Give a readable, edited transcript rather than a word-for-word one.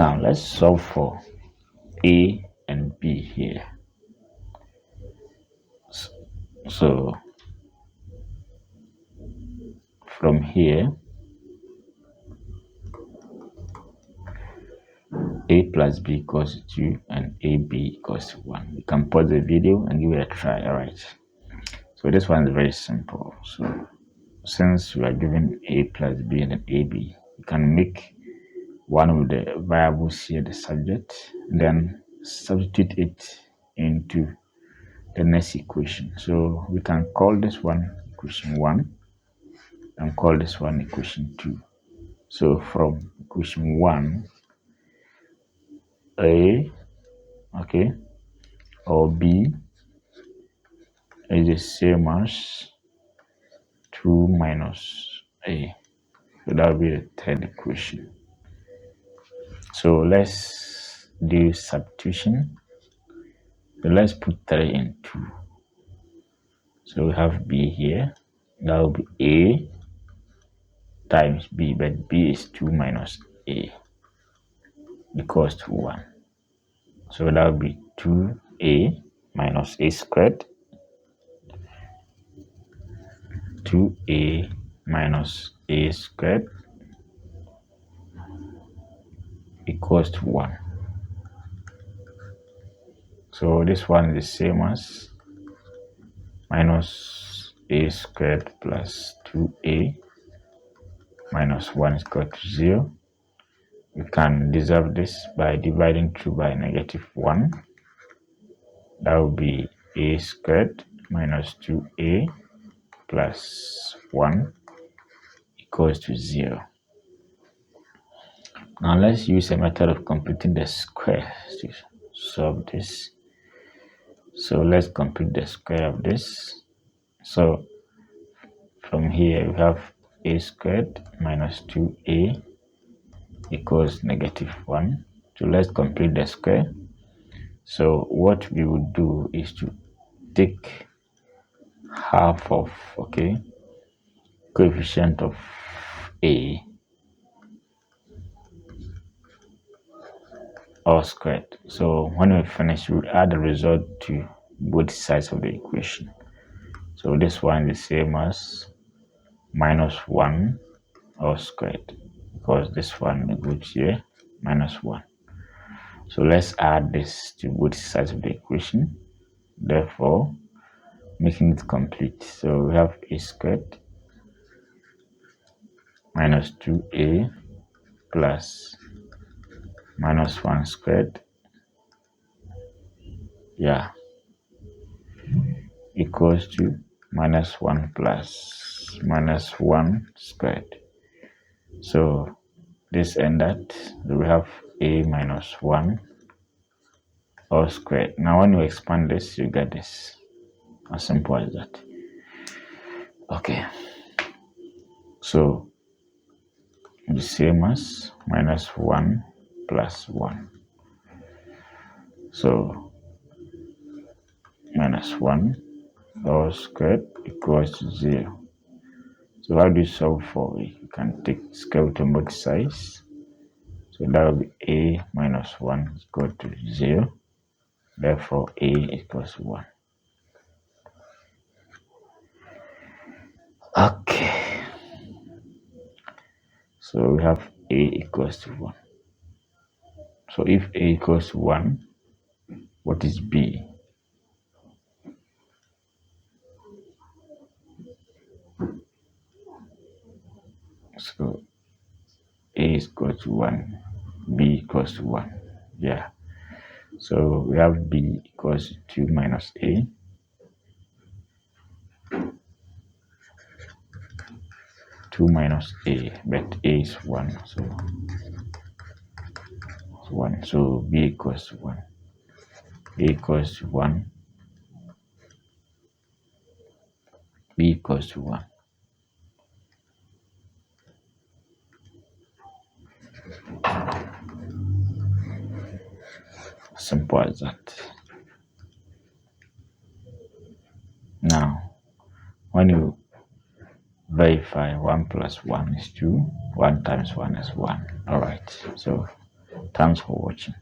Now let's solve for A and B here. So from here, A plus B equals to 2 and AB equals to 1. You can pause the video and give it a try. All right. So this one is very simple. So since we are given A plus B and then AB, you can make one of the variables here the subject, then substitute it into the next equation. So we can call this one equation 1 and call this one equation 2. So from equation 1, A, okay, or B is the same as 2 minus A. So that will be the third equation. So let's do substitution. So let's put 3 in 2. So we have B here. That will be A times B, but B is 2 minus A equals to 1. So that will be 2A minus A squared. 2A minus A squared equals to 1. So this one is the same as minus A squared plus 2A minus 1 is equal to 0. We can resolve this by dividing 2 by negative 1. That will be A squared minus 2A plus 1 equals to 0. Now let's use a method of computing the square to solve this. So let's compute the square of this. So from here we have A squared minus 2A equals negative 1. So let's complete the square. So what we would do is to take half of, coefficient of A all squared. So when we finish, we'll add the result to both sides of the equation. So this one is the same as minus 1 all squared, because this one goes here, minus 1. So let's add this to both sides of the equation, therefore making it complete. So we have A squared minus 2A plus minus 1 squared, equals to minus 1 plus minus 1 squared. So this and that, we have A minus 1 all squared. Now when you expand this, you get this. As simple as that. Okay. So the same as minus 1 plus 1. So minus 1 all squared equals to 0. So how do you solve for it? You can take square root on both sides. So that will be A minus 1 is equal to 0. Therefore A equals 1. Okay. So we have A equals to 1. So if A equals to 1, what is B? So A is equal to 1, B equals to 1. So we have B equals to 2 minus A. 2 minus A, but A is 1, so it's 1. So B equals to 1. A equals to 1. B equals to 1. Simple as that. Now, when you verify 1 plus 1 is 2, 1 times 1 is 1. Alright, so Thanks for watching.